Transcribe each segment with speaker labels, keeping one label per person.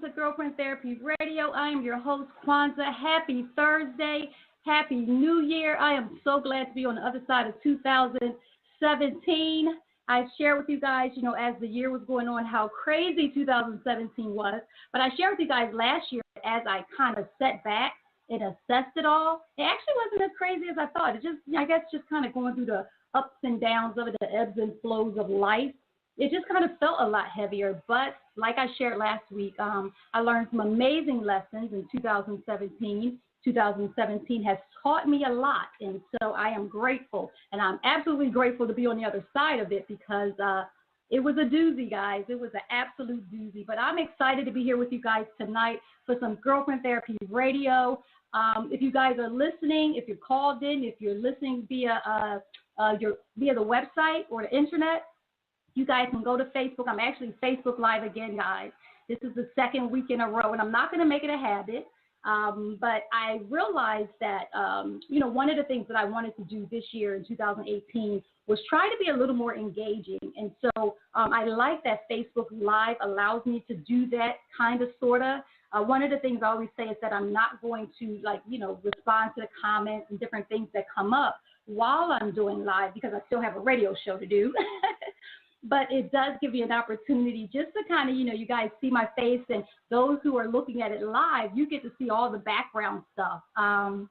Speaker 1: to Girlfriend Therapy Radio. I am your host, Kwanzaa. Happy Thursday. Happy New Year. I am so glad to be on the other side of 2017. I shared with you guys, as the year was going on, how crazy 2017 was. But I shared with you guys last year as I kind of sat back and assessed it all. It actually wasn't as crazy as I thought. It just, I guess, just kind of going through the ups and downs of it, the ebbs and flows of life. It just kind of felt a lot heavier. But like I shared last week, I learned some amazing lessons in 2017. 2017 has taught me a lot, and so I am grateful, and I'm absolutely grateful to be on the other side of it because it was a doozy, guys. It was an absolute doozy, but I'm excited to be here with you guys tonight for some Girlfriend Therapy Radio. If you guys are listening, if you're called in, if you're listening via the website or the internet, you guys can go to Facebook. I'm actually Facebook Live again, guys. This is the second week in a row, and I'm not going to make it a habit. But I realized that, one of the things that I wanted to do this year in 2018 was try to be a little more engaging. And so I like that Facebook Live allows me to do that kind of, sort of. One of the things I always say is that I'm not going to, respond to the comments and different things that come up while I'm doing live because I still have a radio show to do. But it does give you an opportunity just to kind of, you guys see my face, and those who are looking at it live, you get to see all the background stuff. All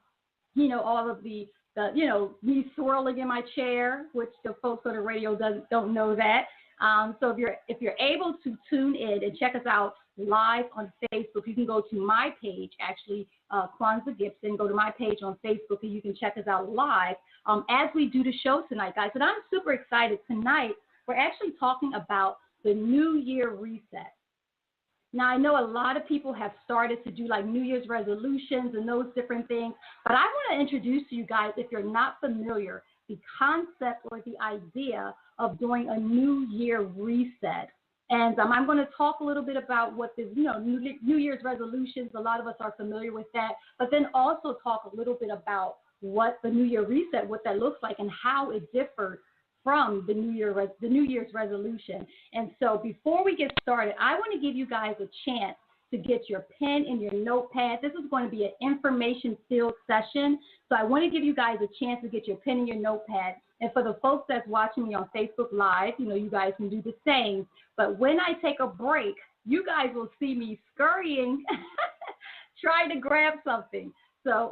Speaker 1: of the me swirling in my chair, which the folks on the radio don't know that. So if you're able to tune in and check us out live on Facebook, you can go to my page, actually, Kwanzaa Gibson. Go to my page on Facebook, and you can check us out live as we do the show tonight, guys. And I'm super excited tonight. We're actually talking about the New Year reset. Now, I know a lot of people have started to do New Year's resolutions and those different things, but I want to introduce to you guys, if you're not familiar, the concept or the idea of doing a New Year reset. And I'm going to talk a little bit about what the New Year's resolutions, a lot of us are familiar with that, but then also talk a little bit about what the New Year reset, what that looks like, and how it differs from the New Year's resolution. And so before we get started, I want to give you guys a chance to get your pen and your notepad. This is going to be an information-filled session. So I want to give you guys a chance to get your pen and your notepad. And for the folks that's watching me on Facebook Live, you guys can do the same. But when I take a break, you guys will see me scurrying, trying to grab something. So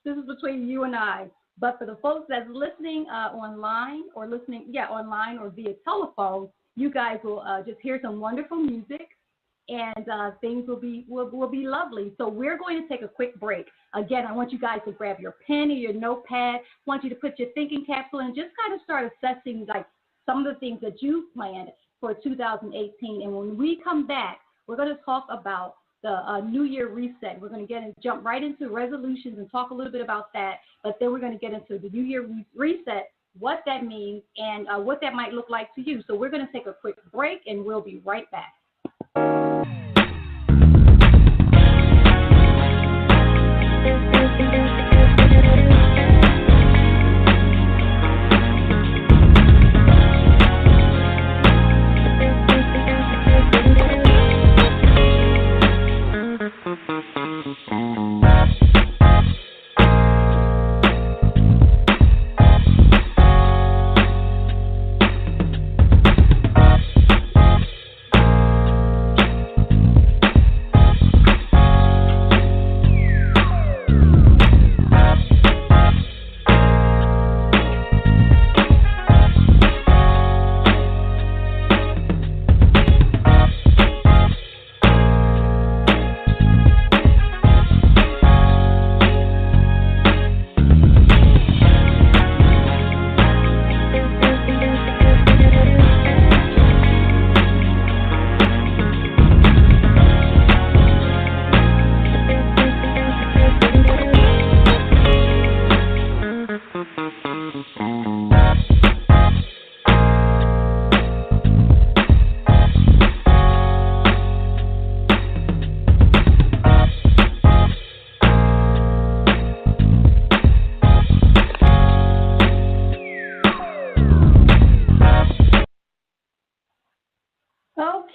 Speaker 1: this is between you and I. But for the folks that's listening online or via telephone, you guys will just hear some wonderful music, and things will be lovely. So we're going to take a quick break. Again, I want you guys to grab your pen or your notepad. I want you to put your thinking capsule and just kind of start assessing some of the things that you've planned for 2018. And when we come back, we're going to talk about the New Year reset. We're going to jump right into resolutions and talk a little bit about that, but then we're going to get into the New Year reset, what that means, and what that might look like to you. So we're going to take a quick break, and we'll be right back.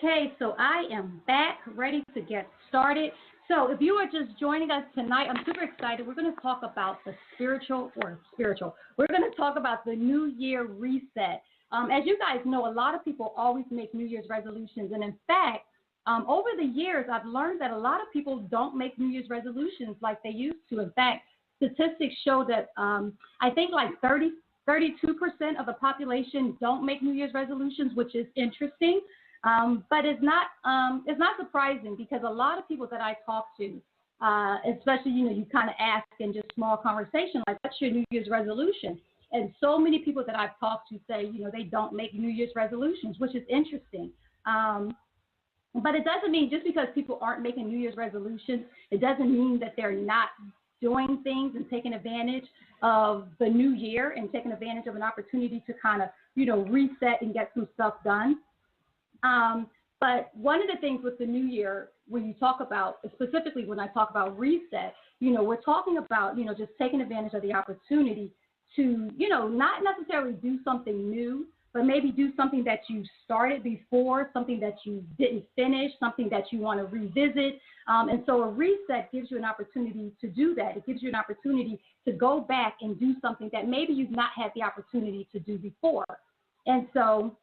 Speaker 1: Okay, so I am back, ready to get started. So if you are just joining us tonight, I'm super excited. We're going to talk about the spiritual. We're going to talk about the New Year reset. As you guys know, a lot of people always make New Year's resolutions. And in fact, over the years, I've learned that a lot of people don't make New Year's resolutions like they used to. In fact, statistics show that I think like 32% of the population don't make New Year's resolutions, which is interesting. But it's not surprising because a lot of people that I talk to, especially, you kind of ask in just small conversation, like, what's your New Year's resolution? And so many people that I've talked to say, they don't make New Year's resolutions, which is interesting. But it doesn't mean just because people aren't making New Year's resolutions, it doesn't mean that they're not doing things and taking advantage of the new year and taking advantage of an opportunity to kind of, reset and get some stuff done. But one of the things with the new year, when you talk about, specifically when I talk about reset, we're talking about, just taking advantage of the opportunity to, not necessarily do something new, but maybe do something that you started before, something that you didn't finish, something that you want to revisit. And so a reset gives you an opportunity to do that. It gives you an opportunity to go back and do something that maybe you've not had the opportunity to do before. And so,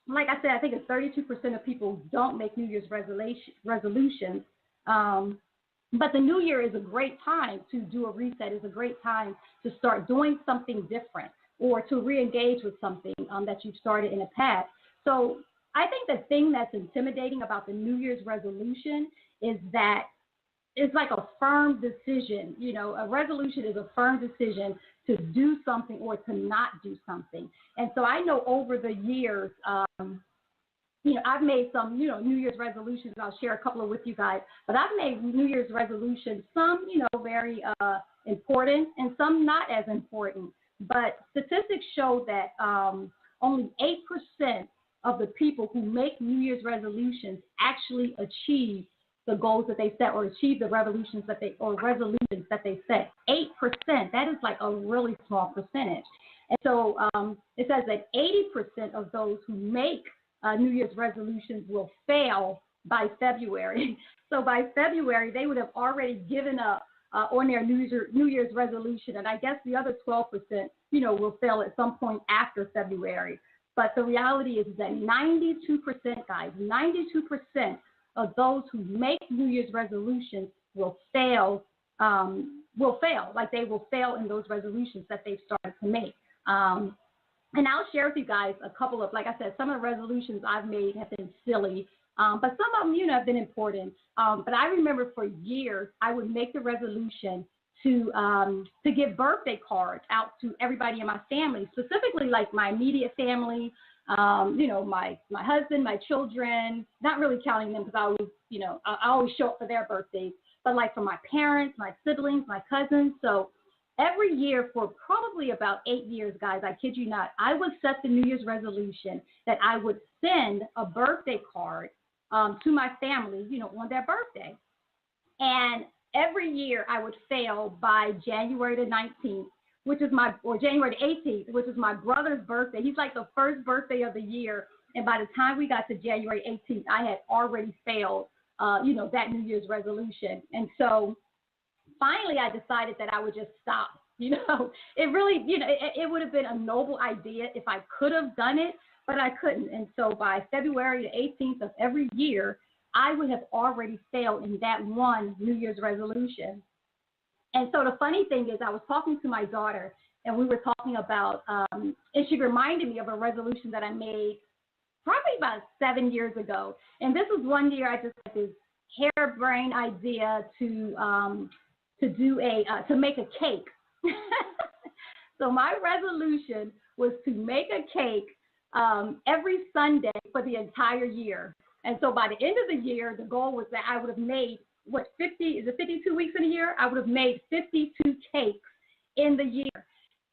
Speaker 1: like I said, I think it's 32% of people don't make New Year's resolutions. But the new year is a great time to do a reset. It's a great time to start doing something different or to re-engage with something that you've started in the past. So I think the thing that's intimidating about the New Year's resolution is that it's like a firm decision. A resolution is a firm decision to do something or to not do something. And so I know over the years, I've made some, New Year's resolutions. I'll share a couple with you guys. But I've made New Year's resolutions, some, very important and some not as important. But statistics show that only 8% of the people who make New Year's resolutions actually achieve the goals that they set or achieve the resolutions that they set. 8%, that is like a really small percentage. And so it says that 80% of those who make New Year's resolutions will fail by February. So by February, they would have already given up on their New Year's resolution. And I guess the other 12%, will fail at some point after February. But the reality is that 92%, guys, 92% of those who make New Year's resolutions will fail. Like they will fail in those resolutions that they've started to make. And I'll share with you guys a couple of, like I said, some of the resolutions I've made have been silly, but some of them, have been important. But I remember for years, I would make the resolution to give birthday cards out to everybody in my family, specifically like my immediate family, my husband, my children, not really counting them because I always show up for their birthdays, but like for my parents, my siblings, my cousins. So every year for probably about 8 years, guys, I kid you not, I would set the New Year's resolution that I would send a birthday card to my family, on their birthday. And every year I would fail by January the 19th, or January the 18th, which is my brother's birthday. He's like the first birthday of the year. And by the time we got to January 18th, I had already failed, that New Year's resolution. And so finally I decided that I would just stop. It really, it would have been a noble idea if I could have done it, but I couldn't. And so by February the 18th of every year, I would have already failed in that one New Year's resolution. And so the funny thing is I was talking to my daughter and we were talking about, and she reminded me of a resolution that I made probably about 7 years ago. And this was one year I just had this harebrained idea to make a cake. So my resolution was to make a cake every Sunday for the entire year. And so by the end of the year, the goal was that I would have made, 52 weeks in a year? I would have made 52 cakes in the year.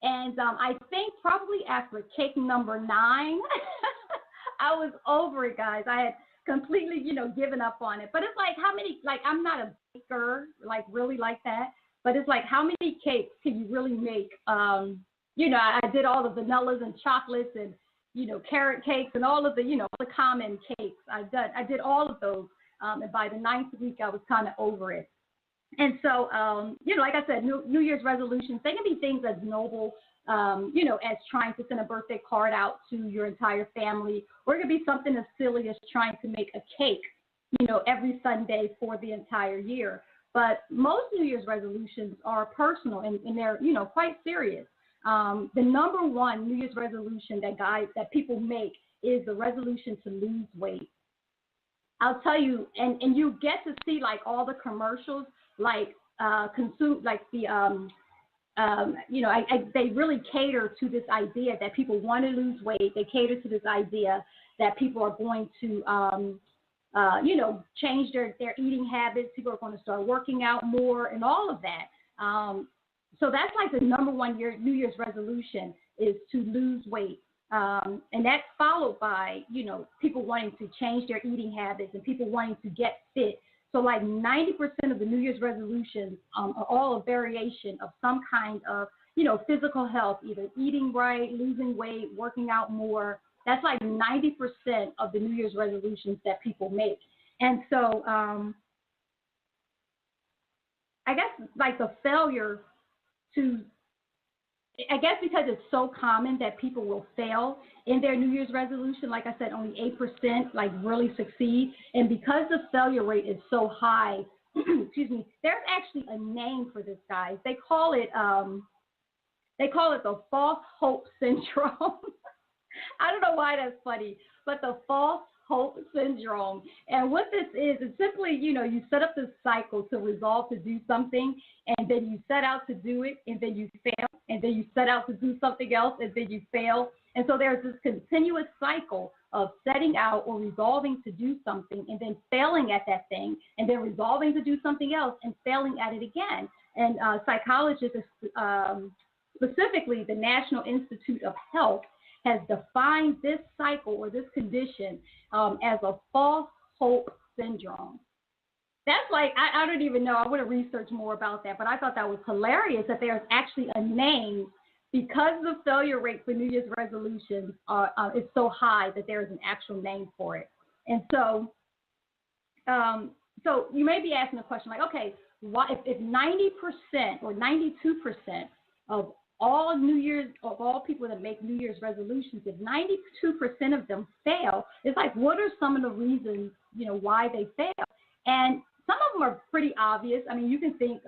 Speaker 1: And I think probably after cake number 9, I was over it, guys. I had completely, given up on it. But it's like, how many, I'm not a baker, really like that. But it's like, how many cakes can you really make? I did all the vanillas and chocolates and carrot cakes and all of the, the common cakes. I did all of those. And by the ninth week, I was kind of over it. And so, like I said, New Year's resolutions, they can be things as noble, as trying to send a birthday card out to your entire family, or it could be something as silly as trying to make a cake, every Sunday for the entire year. But most New Year's resolutions are personal and they're, quite serious. The number one New Year's resolution that people make is the resolution to lose weight. I'll tell you, and you get to see like all the commercials, like they really cater to this idea that people want to lose weight. They cater to this idea that people are going to, change their eating habits. People are going to start working out more and all of that. So that's like the number one New Year's resolution is to lose weight. And that's followed by, people wanting to change their eating habits and people wanting to get fit. So like 90% of the New Year's resolutions are all a variation of some kind of, physical health, either eating right, losing weight, working out more. That's like 90% of the New Year's resolutions that people make. And so I guess like the failure because it's so common that people will fail in their New Year's resolution. Like I said, only 8% like really succeed. And because the failure rate is so high, excuse me, there's actually a name for this, guys. They call it the false hope syndrome. I don't know why that's funny, but the false hope syndrome. And what this is simply, you set up this cycle to resolve to do something, and then you set out to do it, and then you fail, and then you set out to do something else, and then you fail. And so there's this continuous cycle of setting out or resolving to do something, and then failing at that thing, and then resolving to do something else, and failing at it again. And psychologists, specifically the National Institute of Health, has defined this cycle or this condition as a false hope syndrome. That's like, I don't even know. I would have researched more about that, but I thought that was hilarious that there's actually a name because the failure rate for New Year's resolutions is so high that there is an actual name for it. And so, so you may be asking the question like, okay, why, if 90% or 92% of all people that make New Year's resolutions, if 92% of them fail, it's like, what are some of the reasons, why they fail? And some of them are pretty obvious. I mean, you can think,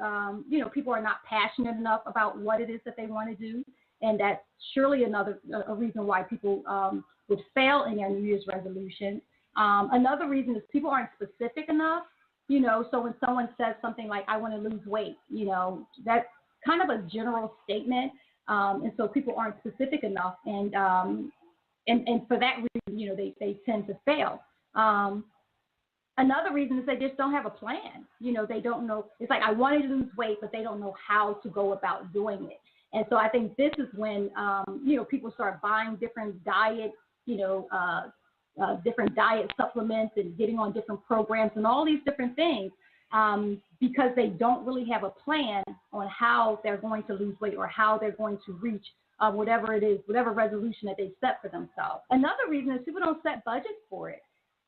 Speaker 1: people are not passionate enough about what it is that they want to do. And that's surely a reason why people would fail in their New Year's resolution. Another reason is people aren't specific enough, so when someone says something like, I want to lose weight, that's kind of a general statement, and so people aren't specific enough, and for that reason, they tend to fail. Another reason is they just don't have a plan. They don't know. It's like, I want to lose weight, but they don't know how to go about doing it. And so I think this is when people start buying different diet, different diet supplements and getting on different programs and all these different things. Because they don't really have a plan on how they're going to lose weight or how they're going to reach whatever it is, whatever resolution that they set for themselves. Another reason is people don't set budgets for it.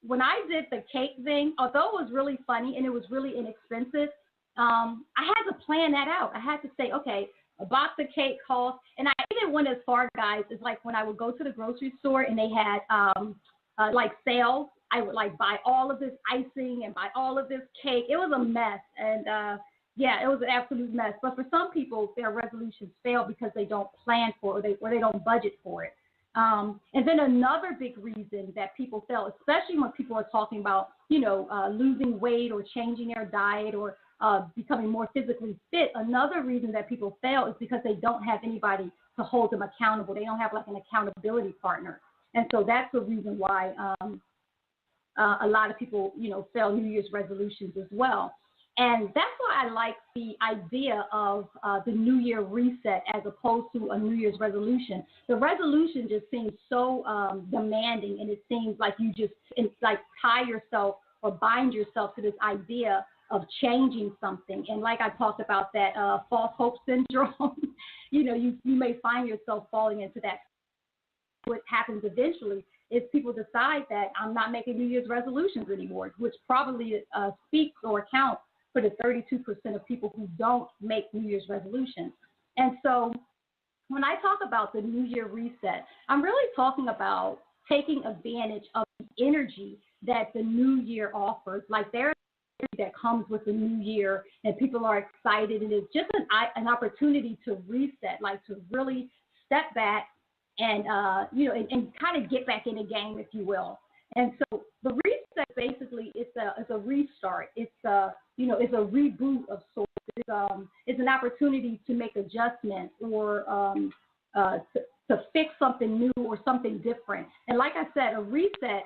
Speaker 1: When I did the cake thing, although it was really funny and it was really inexpensive, I had to plan that out. I had to say, okay, a box of cake costs, and I even went as far, guys, as like when I would go to the grocery store and they had like sales. I would like buy all of this icing and buy all of this cake. It was a mess. And it was an absolute mess. But for some people, their resolutions fail because they don't plan for it or they don't budget for it. And then another big reason that people fail, especially when people are talking about, losing weight or changing their diet or becoming more physically fit, another reason that people fail is because they don't have anybody to hold them accountable. They don't have like an accountability partner. And so that's the reason why a lot of people, fail New Year's resolutions as well. And that's why I like the idea of the New Year reset as opposed to a New Year's resolution. The resolution just seems so demanding, and it seems like you just tie yourself or bind yourself to this idea of changing something. And like I talked about that false hope syndrome, you may find yourself falling into that what happens eventually is people decide that I'm not making New Year's resolutions anymore, which probably speaks or accounts for the 32% of people who don't make New Year's resolutions. And so when I talk about the New Year reset, I'm really talking about taking advantage of the energy that the new year offers. Like there's energy that comes with the new year, and people are excited, and it's just an opportunity to reset, like to really step back and and kind of get back in the game, if you will. And so the reset basically is a restart. It's it's a reboot of sorts. It's an opportunity to make adjustments or to fix something new or something different. And like I said, a reset,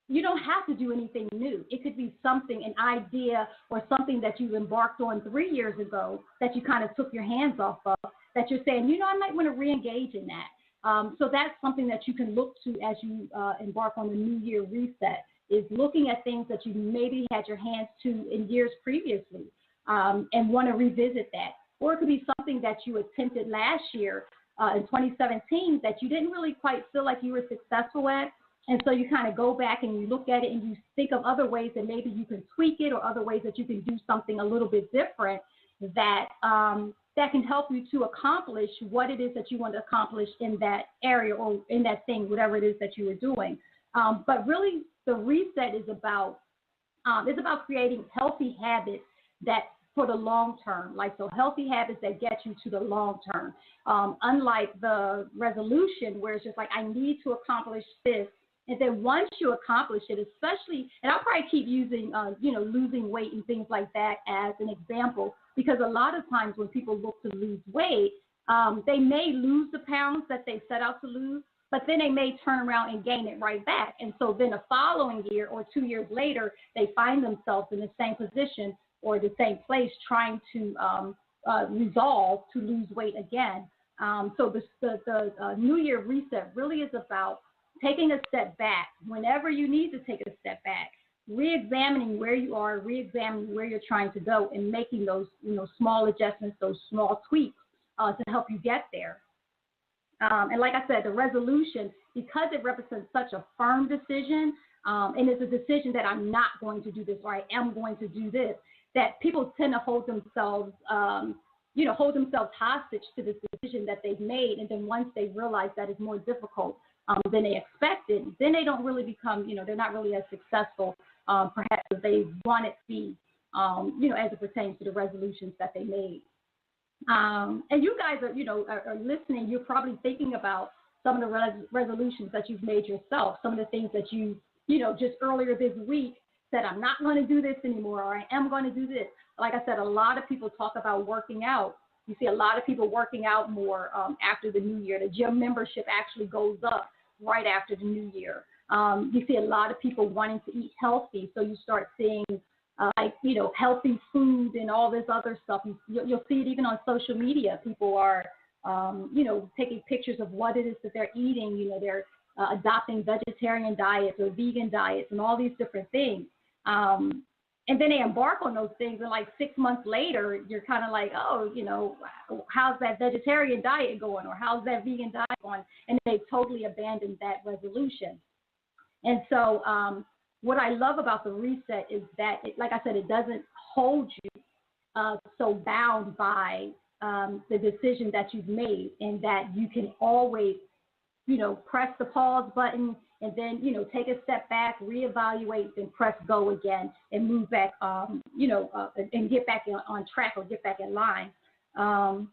Speaker 1: you don't have to do anything new. It could be something, an idea or something that you embarked on 3 years ago that you kind of took your hands off of, that you're saying, I might want to re-engage in that. So that's something that you can look to as you embark on the New Year reset, is looking at things that you maybe had your hands to in years previously and want to revisit that. Or it could be something that you attempted last year in 2017 that you didn't really quite feel like you were successful at. And so you kind of go back and you look at it and you think of other ways that maybe you can tweak it, or other ways that you can do something a little bit different that that can help you to accomplish what it is that you want to accomplish in that area or in that thing, whatever it is that you were doing. But really, the reset is about creating healthy habits that for the long term, healthy habits that get you to the long term. Unlike the resolution where it's just like, I need to accomplish this. And then once you accomplish it, especially, and I'll probably keep using, losing weight and things like that as an example, because a lot of times when people look to lose weight, they may lose the pounds that they set out to lose, but then they may turn around and gain it right back. And so then the following year or 2 years later, they find themselves in the same position or the same place trying to resolve to lose weight again. So the New Year reset really is about taking a step back whenever you need to take a step back, re-examining where you are, re-examining where you're trying to go, and making those small adjustments, those small tweaks to help you get there. And like I said, the resolution, because it represents such a firm decision, and it's a decision that I'm not going to do this, or I am going to do this, that people tend to hold themselves hostage to this decision that they've made. And then once they realize that it's more difficult than they expected, then they don't really become, they're not really as successful, perhaps as they want it to be, as it pertains to the resolutions that they made. And you guys are listening. You're probably thinking about some of the resolutions that you've made yourself, some of the things that you, just earlier this week said, I'm not going to do this anymore, or I am going to do this. Like I said, a lot of people talk about working out. You see a lot of people working out more after the new year. The gym membership actually goes up right after the new year. You see a lot of people wanting to eat healthy, so you start seeing healthy food and all this other stuff. You'll see it even on social media. People are, taking pictures of what it is that they're eating. They're adopting vegetarian diets or vegan diets and all these different things. And then they embark on those things, and like 6 months later, you're kind of like, how's that vegetarian diet going, or how's that vegan diet going? And they've totally abandoned that resolution. And so what I love about the reset is that, like I said, it doesn't hold you so bound by the decision that you've made, and that you can always, press the pause button and then, take a step back, reevaluate, then press go again and move back, and get back on track or get back in line. And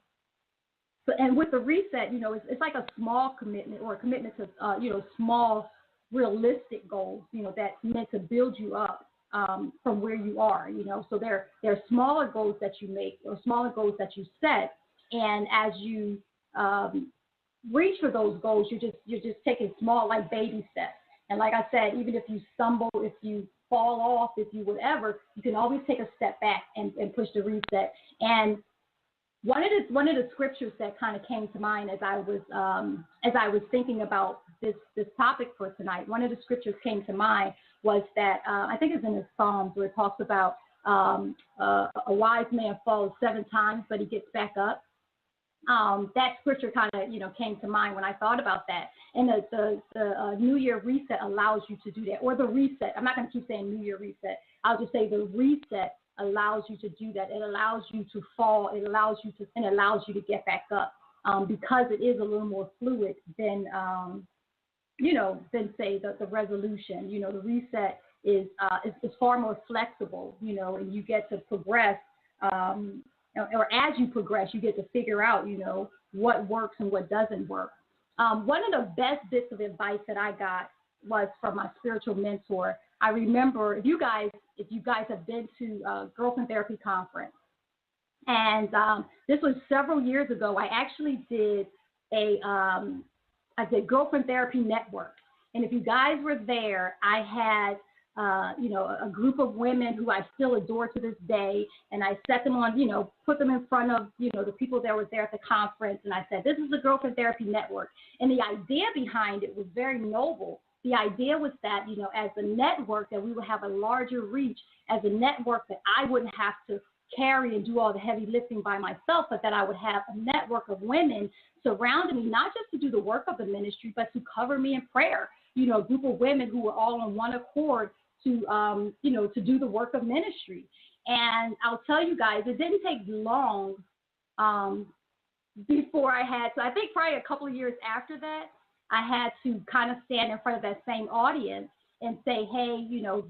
Speaker 1: with the reset, it's like a small commitment, or a commitment to, small realistic goals, that's meant to build you up from where you are, So there are smaller goals that you make, or smaller goals that you set, and as you reach for those goals, you're just taking small, like baby steps. And like I said, even if you stumble, if you fall off, if you whatever, you can always take a step back and push the reset. And one of the scriptures that kind of came to mind as I was thinking about this topic for tonight, one of the scriptures came to mind was that I think it's in the Psalms, where it talks about a wise man falls 7 times, but he gets back up. that scripture kind of, came to mind when I thought about that. And the New Year reset allows you to do that, or the reset. I'm not going to keep saying New Year reset. I'll just say the reset allows you to do that. It allows you to fall. It allows you to get back up, because it is a little more fluid than say the resolution. The reset is far more flexible, and you get to progress. Or as you progress, you get to figure out, what works and what doesn't work. One of the best bits of advice that I got was from my spiritual mentor. I remember, if you guys have been to Girlfriend Therapy Conference, and this was several years ago, I actually did I did Girlfriend Therapy Network. And if you guys were there, I had a group of women who I still adore to this day. And I set them on, put them in front of, the people that were there at the conference. And I said, this is the Girlfriend Therapy Network. And the idea behind it was very noble. The idea was that, as a network, that we would have a larger reach, as a network that I wouldn't have to carry and do all the heavy lifting by myself, but that I would have a network of women surrounding me, not just to do the work of the ministry, but to cover me in prayer. A group of women who were all on one accord to do the work of ministry. And I'll tell you guys, it didn't take long before I think probably a couple of years after that, I had to kind of stand in front of that same audience and say, hey,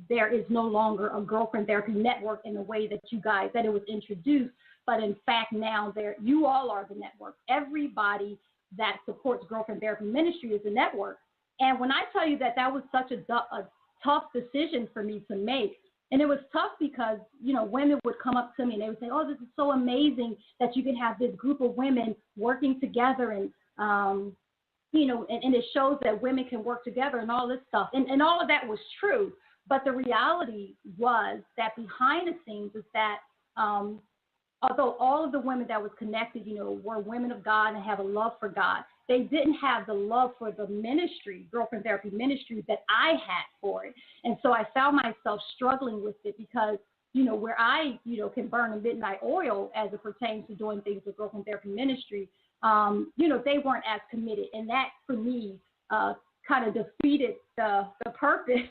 Speaker 1: there is no longer a Girlfriend Therapy Network in the way that that it was introduced, but in fact now you all are the network. Everybody that supports Girlfriend Therapy Ministry is a network. And when I tell you that was such a tough decision for me to make, and it was tough because, women would come up to me and they would say, oh, this is so amazing that you can have this group of women working together and, and it shows that women can work together and all this stuff. And all of that was true. But the reality was that behind the scenes is that although all of the women that was connected, were women of God and have a love for God, they didn't have the love for the ministry, Girlfriend Therapy Ministry, that I had for it. And so I found myself struggling with it because, where I, can burn a midnight oil as it pertains to doing things with Girlfriend Therapy Ministry, they weren't as committed. And that, for me, kind of defeated the purpose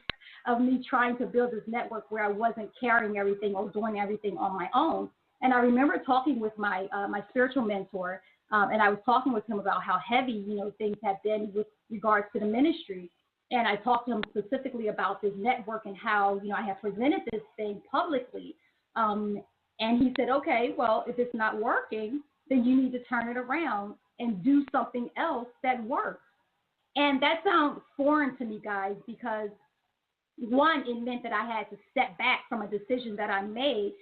Speaker 1: of me trying to build this network where I wasn't carrying everything or doing everything on my own. And I remember talking with my spiritual mentor, and I was talking with him about how heavy, things have been with regards to the ministry. And I talked to him specifically about this network and how, I have presented this thing publicly. And he said, okay, well, if it's not working, then you need to turn it around and do something else that works. And that sounds foreign to me, guys, because one, it meant that I had to step back from a decision that I made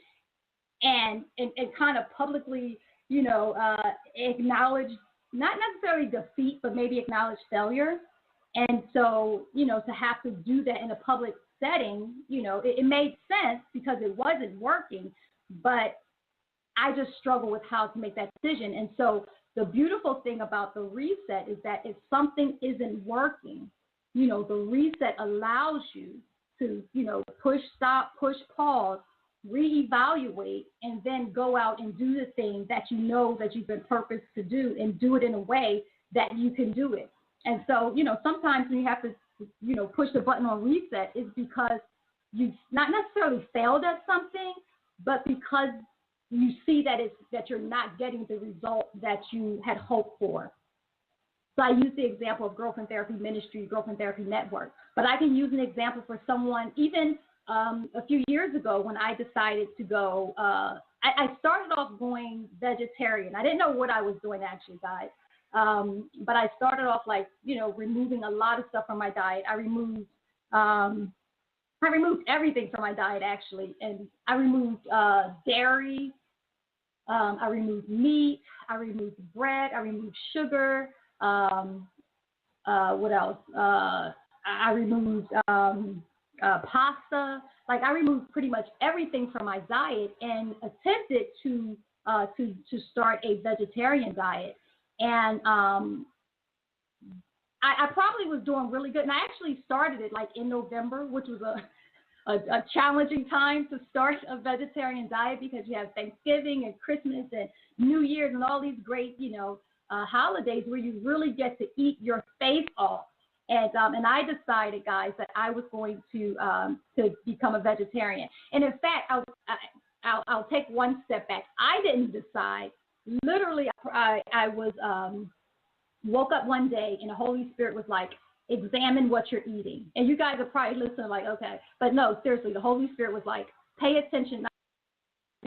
Speaker 1: and kind of publicly, acknowledge, not necessarily defeat, but maybe acknowledge failure. And so, to have to do that in a public setting, it made sense because it wasn't working, but I just struggle with how to make that decision. And so the beautiful thing about the reset is that if something isn't working, the reset allows you to, push stop, push pause, reevaluate, and then go out and do the thing that that you've been purposed to do, and do it in a way that you can do it. And so, sometimes when you have to, push the button on reset, is because you've not necessarily failed at something, but because you see that you're not getting the result that you had hoped for. So I use the example of Girlfriend Therapy Ministry, Girlfriend Therapy Network, but I can use an example for someone even a few years ago when I decided to go, I started off going vegetarian. I didn't know what I was doing actually, guys. But I started off removing a lot of stuff from my diet. I removed everything from my diet actually. And I removed dairy. I removed meat. I removed bread. I removed sugar. What else? I removed pasta. I removed pretty much everything from my diet and attempted to start a vegetarian diet. And I probably was doing really good. And I actually started it in November, which was a challenging time to start a vegetarian diet because you have Thanksgiving and Christmas and New Year's and all these great, holidays where you really get to eat your face off. And I decided, guys, that I was going to become a vegetarian. And in fact, I'll take one step back. I didn't decide. Literally, I was woke up one day and the Holy Spirit was like, examine what you're eating. And you guys are probably listening like, okay. But no, seriously, the Holy Spirit was like, pay attention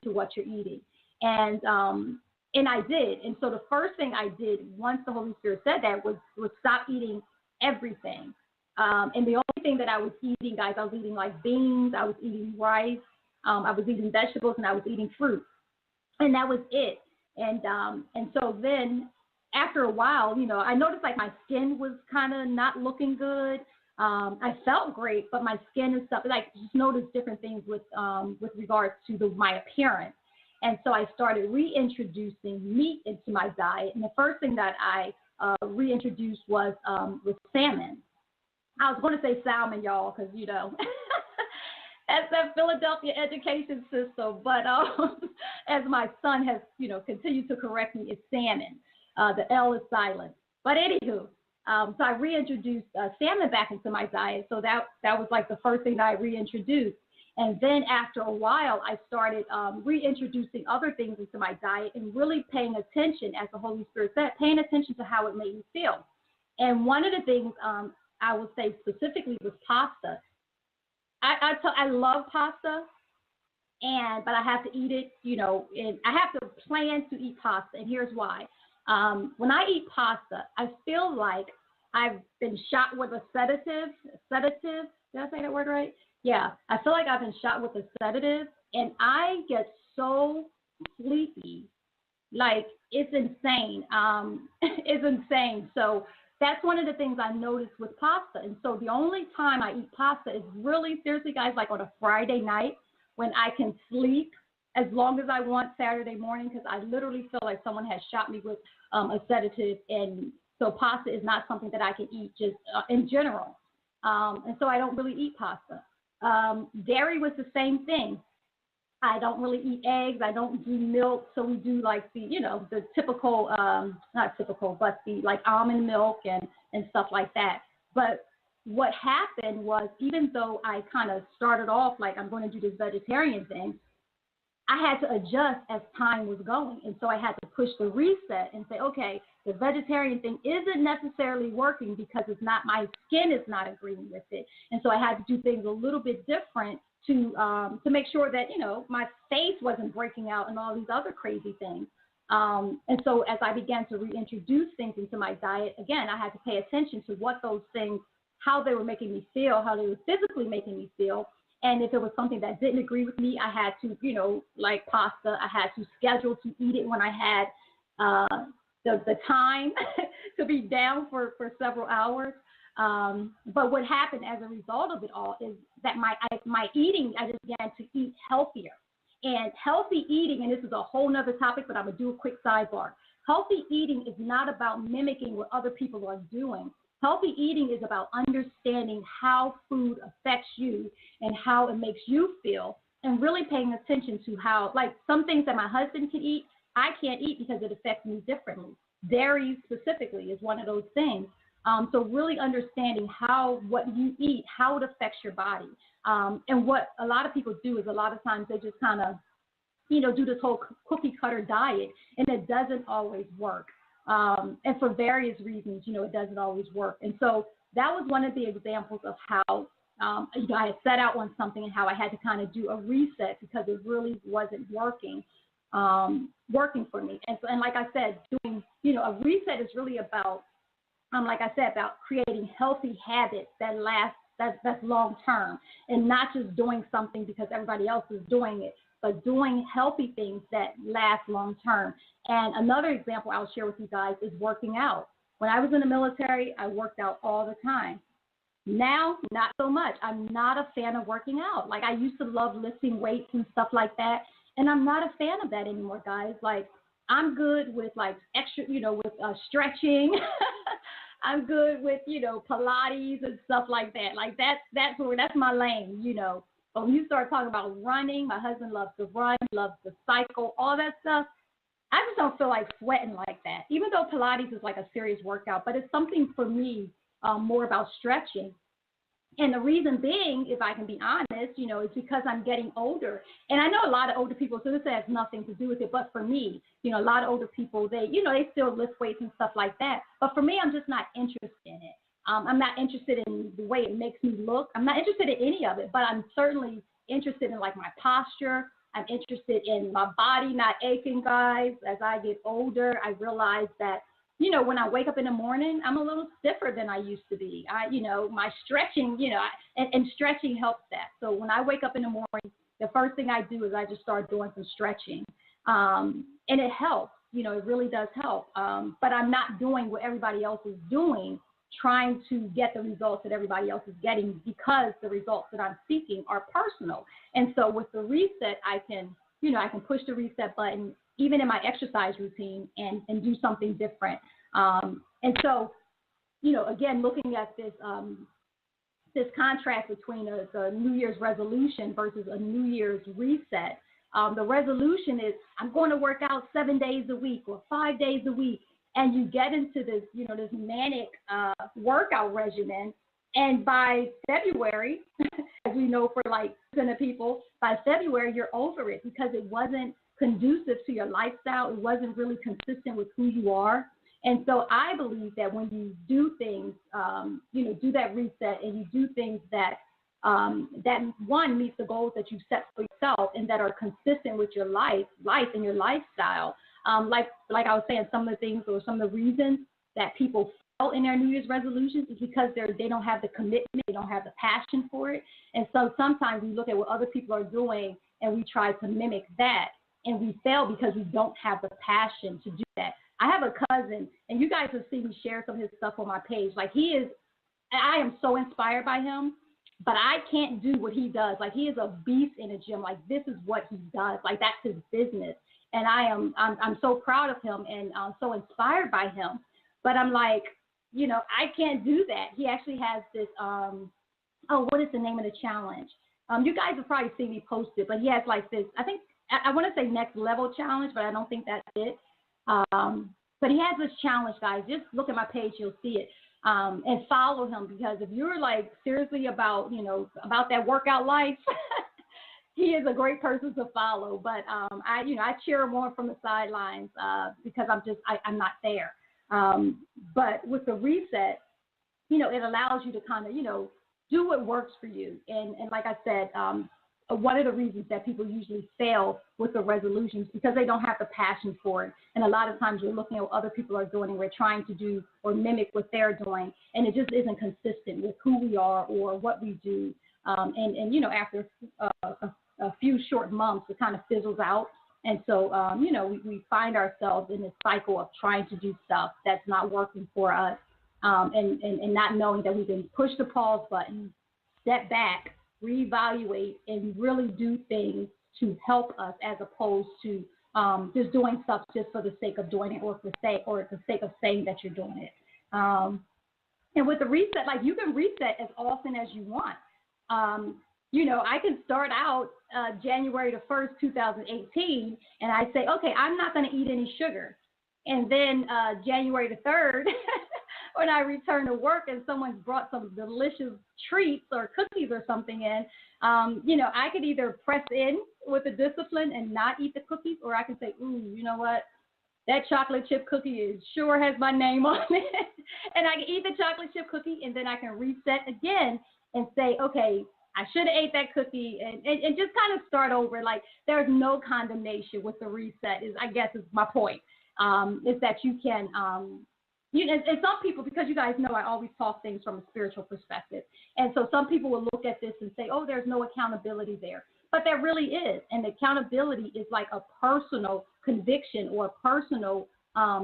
Speaker 1: to what you're eating. And I did. And so the first thing I did once the Holy Spirit said that was stop eating everything. And the only thing that I was eating, guys, I was eating like beans, I was eating rice, I was eating vegetables, and I was eating fruit. And that was it. And so then after a while, I noticed like my skin was kind of not looking good. I felt great, but my skin and stuff, like just noticed different things with regards to my appearance. And so I started reintroducing meat into my diet. And the first thing that I reintroduced was salmon. I was going to say salmon, y'all, because, that's that Philadelphia education system. But as my son has, continued to correct me, it's salmon. The L is silent. But anywho, so I reintroduced salmon back into my diet. So that was like the first thing that I reintroduced. And then after a while, I started reintroducing other things into my diet and really paying attention, as the Holy Spirit said, paying attention to how it made me feel. And one of the things I would say specifically was pasta. I love pasta, but I have to eat it, and I have to plan to eat pasta. And here's why. When I eat pasta, I feel like I've been shot with a sedative. Did I say that word right? Yeah, I feel like I've been shot with a sedative, and I get so sleepy, like it's insane. It's insane. So that's one of the things I noticed with pasta. And so the only time I eat pasta is really, seriously, guys, like on a Friday night when I can sleep as long as I want Saturday morning, because I literally feel like someone has shot me with a sedative. And so pasta is not something that I can eat just in general. And so I don't really eat pasta. Dairy was the same thing. I don't really eat eggs. I don't do milk. So we do like the typical, not typical, but the like almond milk and stuff like that. But what happened was, even though I kind of started off like I'm going to do this vegetarian thing, I had to adjust as time was going. And so I had to push the reset and say, okay, the vegetarian thing isn't necessarily working because it's not, my skin is not agreeing with it. And so I had to do things a little bit different to make sure that, my face wasn't breaking out and all these other crazy things. And so as I began to reintroduce things into my diet, again, I had to pay attention to what those things, how they were making me feel, how they were physically making me feel. And if it was something that didn't agree with me, I had to, like pasta, I had to schedule to eat it when I had the time to be down for several hours. But what happened as a result of it all is that my eating, I just began to eat healthier. And healthy eating, and this is a whole nother topic, but I'm going to do a quick sidebar. Healthy eating is not about mimicking what other people are doing. Healthy eating is about understanding how food affects you and how it makes you feel, and really paying attention to how, like some things that my husband can eat, I can't eat because it affects me differently. Dairy specifically is one of those things. So really understanding what you eat, how it affects your body. And what a lot of people do is a lot of times they just kind of, do this whole cookie cutter diet, and it doesn't always work. And for various reasons, it doesn't always work. And so that was one of the examples of how, I had set out on something and how I had to kind of do a reset because it really wasn't working for me. And like I said, doing, a reset is really about, like I said, about creating healthy habits that last, that's long term, and not just doing something because everybody else is doing it, but doing healthy things that last long term. And another example I'll share with you guys is working out. When I was in the military, I worked out all the time. Now, not so much. I'm not a fan of working out. Like I used to love lifting weights and stuff like that, and I'm not a fan of that anymore, guys. Like I'm good with like extra, with stretching. I'm good with, Pilates and stuff like that. Like that's my lane, But when you start talking about running, my husband loves to run, loves to cycle, all that stuff. I just don't feel like sweating like that, even though Pilates is like a serious workout. But it's something for me more about stretching. And the reason being, if I can be honest, is because I'm getting older. And I know a lot of older people, so this has nothing to do with it. But for me, a lot of older people, they still lift weights and stuff like that. But for me, I'm just not interested in it. I'm not interested in the way it makes me look. I'm not interested in any of it, but I'm certainly interested in, like, my posture. I'm interested in my body not aching, guys. As I get older, I realize that, when I wake up in the morning, I'm a little stiffer than I used to be. My stretching, and stretching helps that. So when I wake up in the morning, the first thing I do is I just start doing some stretching. And it helps, it really does help. But I'm not doing what everybody else is doing, trying to get the results that everybody else is getting, because the results that I'm seeking are personal. And so with the reset, I can push the reset button even in my exercise routine and do something different. And so, again, looking at this contrast between a New Year's resolution versus a New Year's reset. The resolution is, I'm going to work out 7 days a week or 5 days a week. And you get into this, this manic workout regimen. And by February, as we know for like percent of people, by February, you're over it because it wasn't conducive to your lifestyle. It wasn't really consistent with who you are. And so I believe that when you do things, do that reset and you do things that one, meets the goals that you set for yourself and that are consistent with your life and your lifestyle. Like I was saying, some of the things or some of the reasons that people fail in their New Year's resolutions is because they don't have the commitment, they don't have the passion for it. And so sometimes we look at what other people are doing and we try to mimic that, and we fail because we don't have the passion to do that. I have a cousin, and you guys have seen me share some of his stuff on my page. Like, I am so inspired by him, but I can't do what he does. Like, he is a beast in the gym. Like, this is what he does. Like, that's his business. And I'm so proud of him and I'm so inspired by him. But I'm like, I can't do that. He actually has this, what is the name of the challenge? You guys have probably seen me post it, but he has like this, I want to say next level challenge, but I don't think that's it. But he has this challenge, guys. Just look at my page, you'll see it. And follow him, because if you're like seriously about that workout life, he is a great person to follow. But I cheer him on from the sidelines because I'm not there. But with the reset, it allows you to kind of do what works for you. And like I said, one of the reasons that people usually fail with the resolutions because they don't have the passion for it. And a lot of times you're looking at what other people are doing and we're trying to do or mimic what they're doing, and it just isn't consistent with who we are or what we do. And after a few short months, it kind of fizzles out. And so, we find ourselves in this cycle of trying to do stuff that's not working for us, and not knowing that we can push the pause button, step back, reevaluate, and really do things to help us, as opposed to just doing stuff just for the sake of doing it or for the sake of saying that you're doing it. And with the reset, like, you can reset as often as you want. I can start out January the 1st, 2018, and I say, okay, I'm not going to eat any sugar. And then January the 3rd, when I return to work and someone's brought some delicious treats or cookies or something in, I could either press in with the discipline and not eat the cookies, or I can say, ooh, you know what? That chocolate chip cookie sure has my name on it. And I can eat the chocolate chip cookie, and then I can reset again and say, okay, I should have ate that cookie, and just kind of start over. Like, there's no condemnation with the reset, is my point, is that you can, and some people, because you guys know I always talk things from a spiritual perspective, and so some people will look at this and say, oh, there's no accountability there. But there really is, and accountability is like a personal conviction or a personal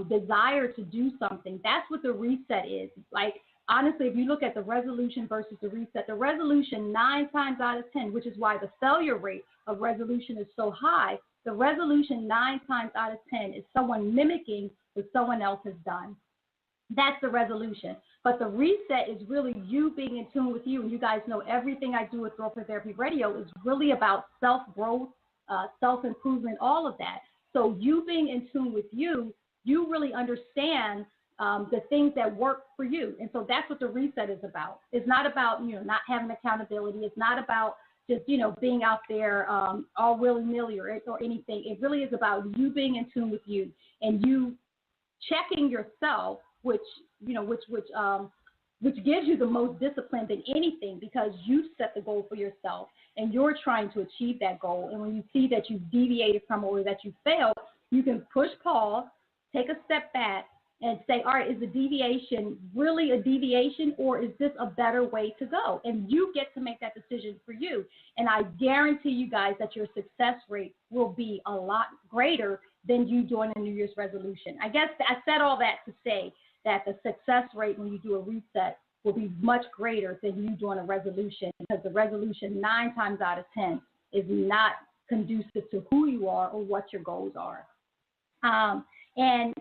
Speaker 1: desire to do something. That's what the reset is. Like, honestly, if you look at the resolution versus the reset, the resolution 9 times out of 10, which is why the failure rate of resolution is so high, the resolution 9 times out of 10 is someone mimicking what someone else has done. That's the resolution. But the reset is really you being in tune with you. And you guys know everything I do with Growth and Therapy Radio is really about self-growth, self-improvement, all of that. So you being in tune with you, you really understand the things that work for you. And so that's what the reset is about. It's not about, not having accountability. It's not about just, being out there all willy-nilly or anything. It really is about you being in tune with you and you checking yourself, which gives you the most discipline than anything, because you set the goal for yourself and you're trying to achieve that goal. And when you see that you've deviated from it or that you failed, you can push pause, take a step back, and say, all right, is the deviation really a deviation, or is this a better way to go? And you get to make that decision for you. And I guarantee you guys that your success rate will be a lot greater than you doing a New Year's resolution. I guess I said all that to say that the success rate when you do a reset will be much greater than you doing a resolution, because the resolution 9 times out of 10 is not conducive to who you are or what your goals are. And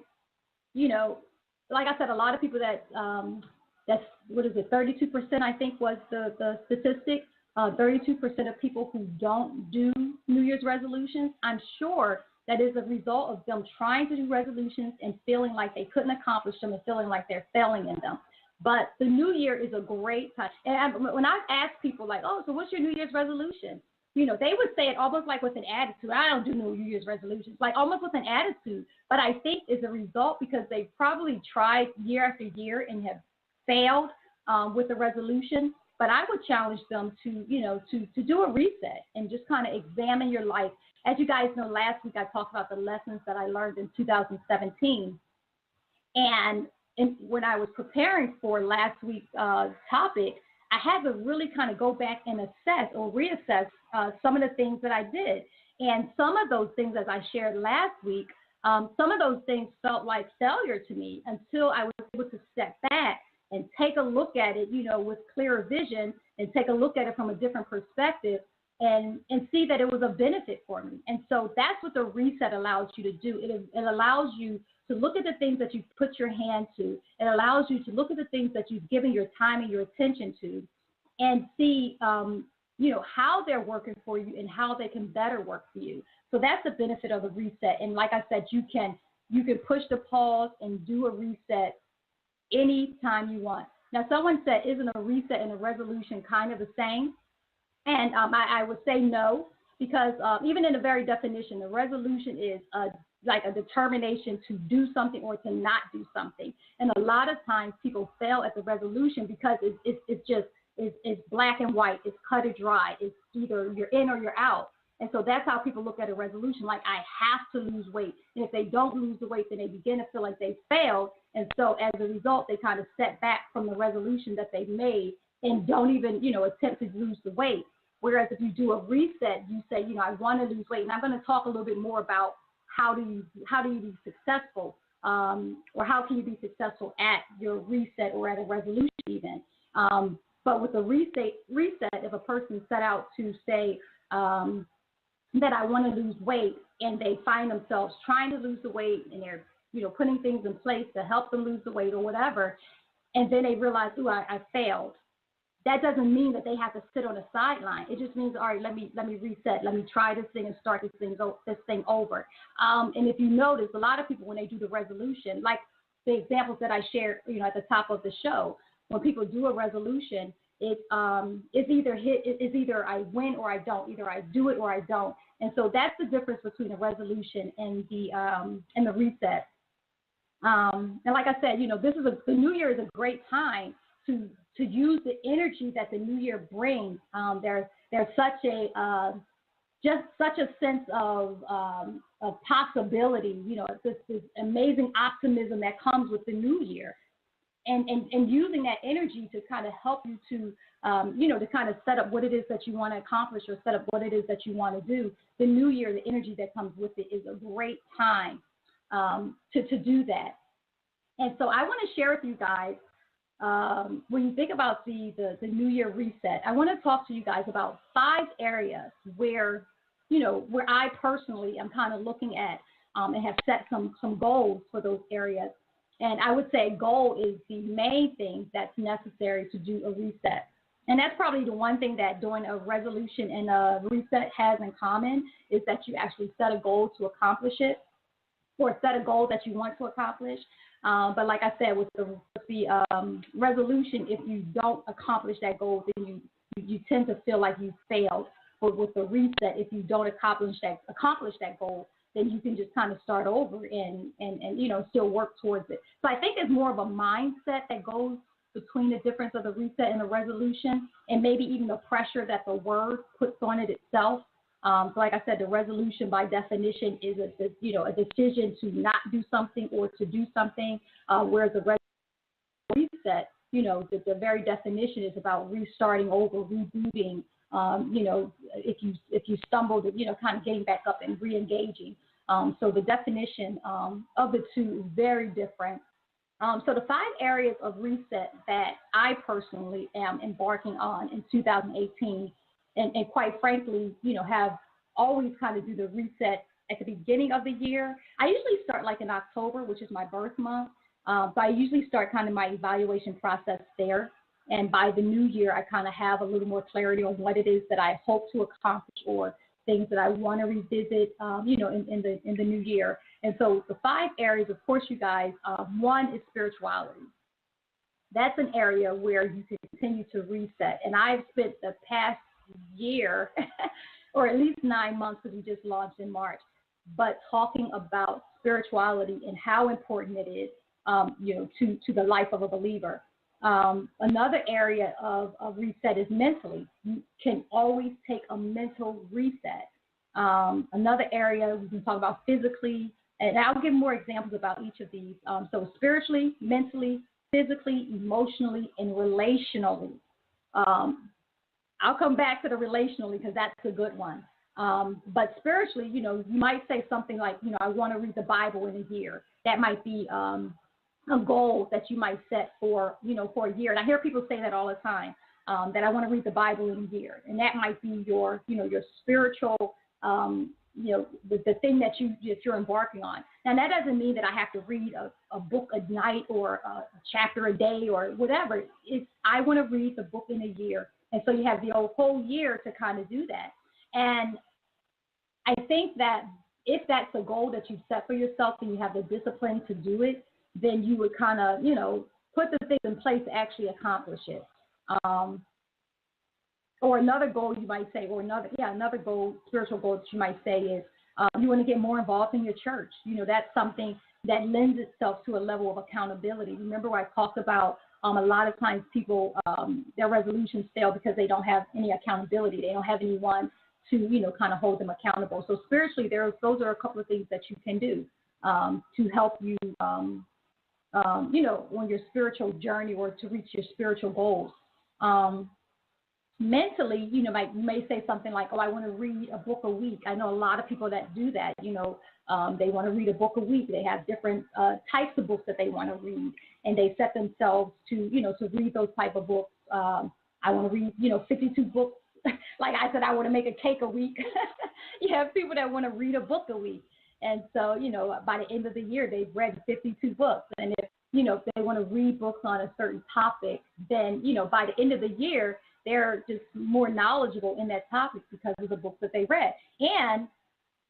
Speaker 1: like I said, a lot of people that's, 32%, I think was the statistic, 32% of people who don't do New Year's resolutions, I'm sure that is a result of them trying to do resolutions and feeling like they couldn't accomplish them and feeling like they're failing in them. But the new year is a great time. And when I ask people like, oh, so what's your New Year's resolution? They would say it almost like with an attitude. I don't do no New Year's resolutions, like almost with an attitude. But I think it's a result because they probably tried year after year and have failed with the resolution. But I would challenge them to do a reset and just kind of examine your life. As you guys know, last week I talked about the lessons that I learned in 2017. And when I was preparing for last week's topic, I had to really kind of go back and assess or reassess some of the things that I did. And some of those things, as I shared last week, some of those things felt like failure to me until I was able to step back and take a look at it, with clearer vision and take a look at it from a different perspective and see that it was a benefit for me. And so that's what the reset allows you to do. It allows you to look at the things that you've put your hand to. It allows you to look at the things that you've given your time and your attention to and see, how they're working for you and how they can better work for you. So that's the benefit of the reset. And like I said, you can push the pause and do a reset anytime you want. Now, someone said, isn't a reset and a resolution kind of the same? And I would say no, because even in the very definition, the resolution is like a determination to do something or to not do something. And a lot of times people fail at the resolution because it's black and white. It's cut or dry. It's either you're in or you're out. And so that's how people look at a resolution, like I have to lose weight. And if they don't lose the weight, then they begin to feel like they failed. And so as a result, they kind of step back from the resolution that they've made and don't even, attempt to lose the weight. Whereas if you do a reset, you say, I want to lose weight. And I'm going to talk a little bit more about how do you be successful, or how can you be successful at your reset or at a resolution even. But with a reset, if a person set out to say that I want to lose weight and they find themselves trying to lose the weight and they're, putting things in place to help them lose the weight or whatever, and then they realize, I failed. That doesn't mean that they have to sit on the sideline. It just means, all right, let me reset. Let me try this thing and start this thing over. And if you notice, a lot of people, when they do the resolution, like the examples that I shared, at the top of the show, when people do a resolution, it's either I win or I don't. Either I do it or I don't. And so that's the difference between a resolution and the reset. And like I said, the new year is a great time to use the energy that the new year brings. There's such a sense of possibility. This amazing optimism that comes with the new year, and using that energy to kind of help you to to kind of set up what it is that you want to accomplish or set up what it is that you want to do. The new year, the energy that comes with it, is a great time to do that. And so I want to share with you guys, when you think about the New Year reset, I want to talk to you guys about 5 areas where I personally am kind of looking at and have set some goals for those areas. And I would say goal is the main thing that's necessary to do a reset. And that's probably the one thing that doing a resolution and a reset has in common is that you actually set a goal to accomplish it, or set a goal that you want to accomplish. But like I said, with the resolution, if you don't accomplish that goal, then you tend to feel like you failed. But with the reset, if you don't accomplish that goal, then you can just kind of start over and still work towards it. So I think it's more of a mindset that goes between the difference of the reset and the resolution, and maybe even the pressure that the word puts on it itself. So like I said, the resolution by definition is a decision to not do something or to do something, whereas the reset, the very definition is about restarting over, rebooting. If you stumbled, kind of getting back up and re-engaging. So the definition of the two is very different. So the 5 areas of reset that I personally am embarking on in 2018, and quite frankly, have always kind of do the reset at the beginning of the year. I usually start like in October, which is my birth month. So I usually start kind of my evaluation process there. And by the new year, I kind of have a little more clarity on what it is that I hope to accomplish or things that I want to revisit, in the new year. And so the 5 areas, of course, you guys, one is spirituality. That's an area where you can continue to reset. And I've spent the past year, or at least 9 months, because we just launched in March, but talking about spirituality and how important it is, to the life of a believer. Another area of reset is mentally. You can always take a mental reset. Another area we can talk about physically, and I'll give more examples about each of these. So spiritually, mentally, physically, emotionally, and relationally. I'll come back to the relationally because that's a good one. But spiritually, you might say something like, I want to read the Bible in a year. That might be a goal that you might set for a year. And I hear people say that all the time, that I want to read the Bible in a year. And that might be your spiritual, the thing that you're embarking on. Now, that doesn't mean that I have to read a book a night or a chapter a day or whatever. I want to read the book in a year. And so you have the whole year to kind of do that. And I think that if that's a goal that you've set for yourself and you have the discipline to do it, then you would kind of, put the things in place to actually accomplish it. Or another goal you might say, another goal, spiritual goal that you might say is you want to get more involved in your church. That's something that lends itself to a level of accountability. Remember I talked about a lot of times people, their resolutions fail because they don't have any accountability. They don't have anyone to, kind of hold them accountable. So spiritually, those are a couple of things that you can do to help you, on your spiritual journey or to reach your spiritual goals. Mentally, you may say something like, I want to read a book a week. I know a lot of people that do that. They want to read a book a week. They have different types of books that they want to read, and they set themselves to read those type of books. I want to read, 52 books. Like I said, I want to make a cake a week. You have people that want to read a book a week. And so, by the end of the year, they've read 52 books. And if they want to read books on a certain topic, then, by the end of the year, they're just more knowledgeable in that topic because of the books that they read. And,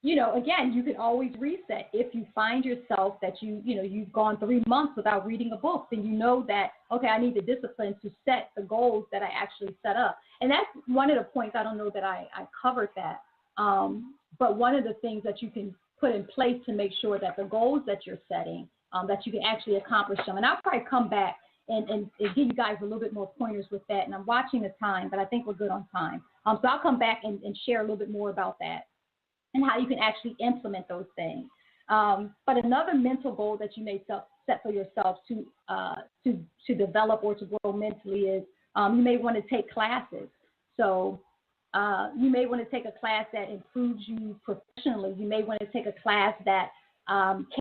Speaker 1: again, you can always reset. If you find yourself that you've gone 3 months without reading a book, then you know that, okay, I need the discipline to set the goals that I actually set up. And that's one of the points. I don't know that I covered that. But one of the things that you can put in place to make sure that the goals that you're setting, that you can actually accomplish them. And I'll probably come back and give you guys a little bit more pointers with that. And I'm watching the time, but I think we're good on time. So I'll come back and share a little bit more about that and how you can actually implement those things. But another mental goal that you may set for yourself to develop or to grow mentally is you may want to take classes. So you may want to take a class that improves you professionally. You may want to take a class that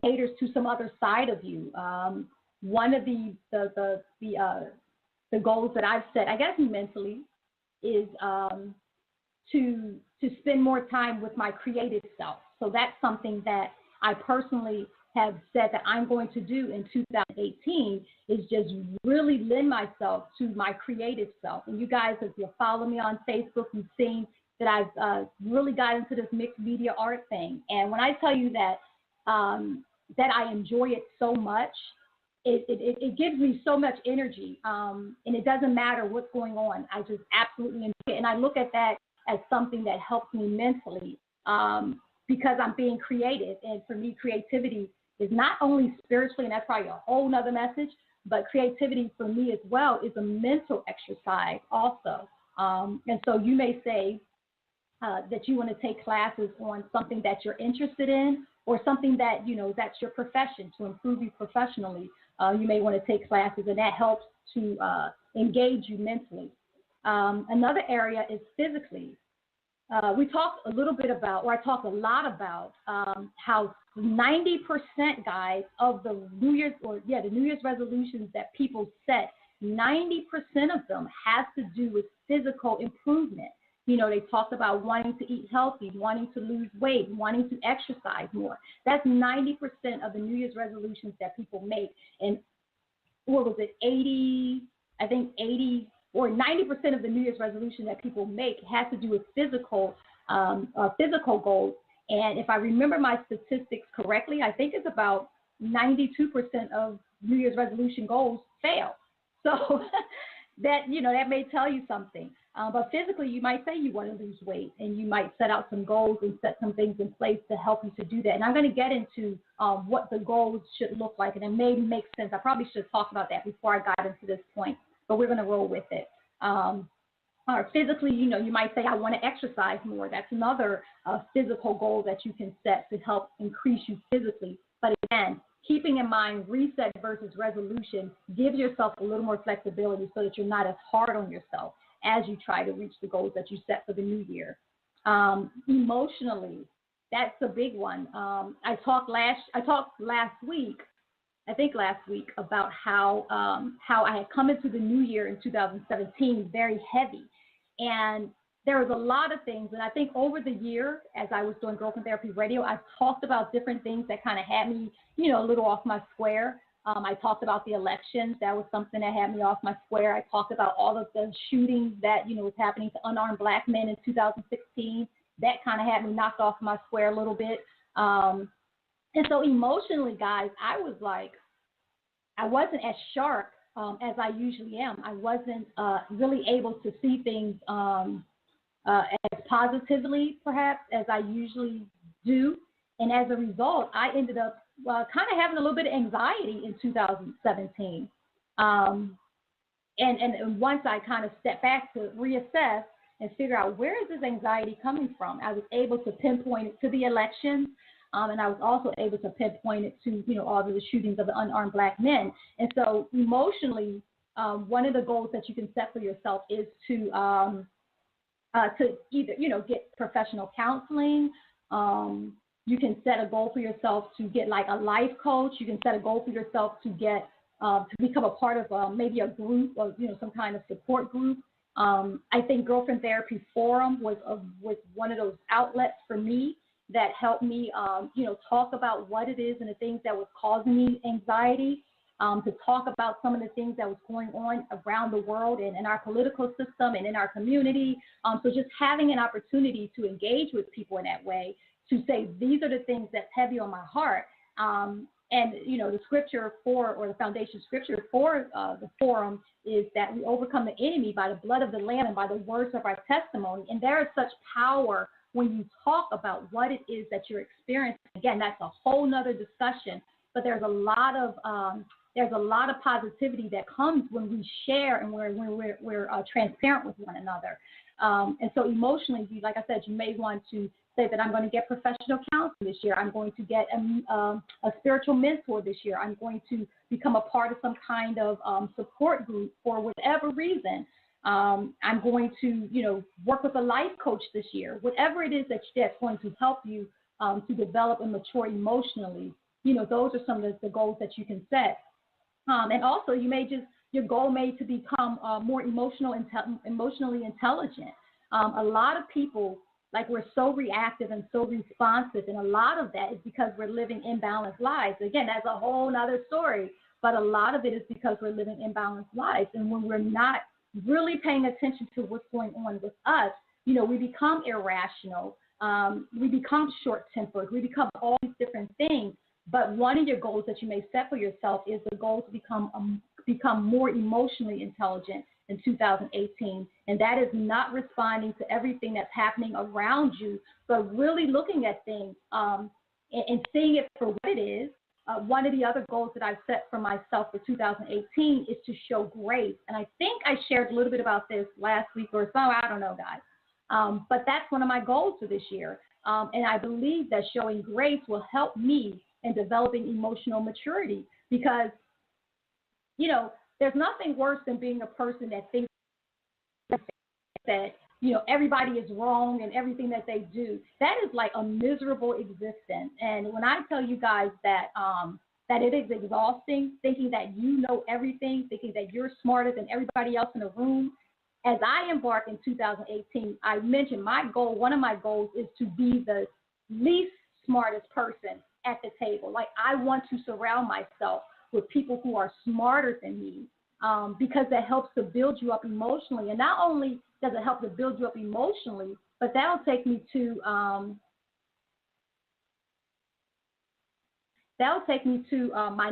Speaker 1: caters to some other side of you. One of the goals that I've set, I guess mentally, is to spend more time with my creative self. So that's something that I personally have said that I'm going to do in 2018 is just really lend myself to my creative self. And you guys, if you follow me on Facebook, you've seen that I've really got into this mixed media art thing. And when I tell you that that I enjoy it so much, it gives me so much energy, and it doesn't matter what's going on. I just absolutely enjoy it. And I look at that as something that helps me mentally, because I'm being creative. And for me, creativity is not only spiritually, and that's probably a whole nother message, but creativity for me as well is a mental exercise also. And so you may say that you want to take classes on something that you're interested in, or something that, you know, that's your profession, to improve you professionally. You may want to take classes, and that helps to engage you mentally. Another area is physically. We talked a little bit about, or I talked a lot about, how 90%, guys, of the New Year's resolutions that people set, 90% of them has to do with physical improvement. You know, they talked about wanting to eat healthy, wanting to lose weight, wanting to exercise more. That's 90% of the New Year's resolutions that people make. And what was it, 80 or 90% of the New Year's resolution that people make has to do with physical goals. And if I remember my statistics correctly, I think it's about 92% of New Year's resolution goals fail. So that may tell you something. But physically, you might say you want to lose weight, and you might set out some goals and set some things in place to help you to do that. And I'm going to get into what the goals should look like, and it may make sense. I probably should have talked about that before I got into this point, but we're going to roll with it. Or physically, you might say, I want to exercise more. That's another physical goal that you can set to help increase you physically. But again, keeping in mind reset versus resolution, give yourself a little more flexibility so that you're not as hard on yourself as you try to reach the goals that you set for the new year. Emotionally, that's a big one. I talked last week about how I had come into the new year in 2017 very heavy. And there was a lot of things. And I think over the year, as I was doing Girlfriend Therapy Radio, I've talked about different things that kind of had me, a little off my square. I talked about the elections. That was something that had me off my square. I talked about all of the shootings that, was happening to unarmed black men in 2016. That kind of had me knocked off my square a little bit. And so emotionally, guys, I was like, I wasn't as sharp as I usually am. I wasn't really able to see things as positively, perhaps, as I usually do. And as a result, I ended up kind of having a little bit of anxiety in 2017. And once I kind of stepped back to reassess and figure out where is this anxiety coming from, I was able to pinpoint it to the elections. And I was also able to pinpoint it to, all of the shootings of the unarmed black men. And so emotionally, one of the goals that you can set for yourself is to either, get professional counseling. You can set a goal for yourself to get like a life coach. You can set a goal for yourself to get to become a part of maybe a group or, some kind of support group. I think Girlfriend Therapy Forum was one of those outlets for me that helped me, talk about what it is and the things that was causing me anxiety, to talk about some of the things that was going on around the world and in our political system and in our community. So just having an opportunity to engage with people in that way, to say, these are the things that's heavy on my heart. And, the scripture or the foundation scripture for the forum is that we overcome the enemy by the blood of the Lamb and by the words of our testimony. And there is such power when you talk about what it is that you're experiencing. Again, that's a whole nother discussion, but there's a lot of positivity that comes when we share and we're transparent with one another. And so emotionally, like I said, you may want to say that I'm going to get professional counseling this year. I'm going to get a spiritual mentor this year. I'm going to become a part of some kind of support group for whatever reason. I'm going to, work with a life coach this year. Whatever it is that's going to help you to develop and mature emotionally, those are some of the goals that you can set. And also, your goal may to become more emotionally intelligent. A lot of people Like we're so reactive and so responsive, and a lot of that is because we're living imbalanced lives. Again, that's a whole nother story, but a lot of it is because we're living imbalanced lives. And when we're not really paying attention to what's going on with us, we become irrational, we become short-tempered, we become all these different things. But one of your goals that you may set for yourself is the goal to become more emotionally intelligent in 2018, and that is not responding to everything that's happening around you, but really looking at things and seeing it for what it is. One of the other goals that I've set for myself for 2018 is to show grace, and I think I shared a little bit about this last week or so. I don't know, guys, but that's one of my goals for this year, and I believe that showing grace will help me in developing emotional maturity because, there's nothing worse than being a person that thinks that, everybody is wrong and everything that they do. That is like a miserable existence. And when I tell you guys that that it is exhausting, thinking that you know everything, thinking that you're smarter than everybody else in the room, as I embark in 2018, I mentioned one of my goals is to be the least smartest person at the table. Like I want to surround myself with people who are smarter than me, because that helps to build you up emotionally. And not only does it help to build you up emotionally, but that'll take me to my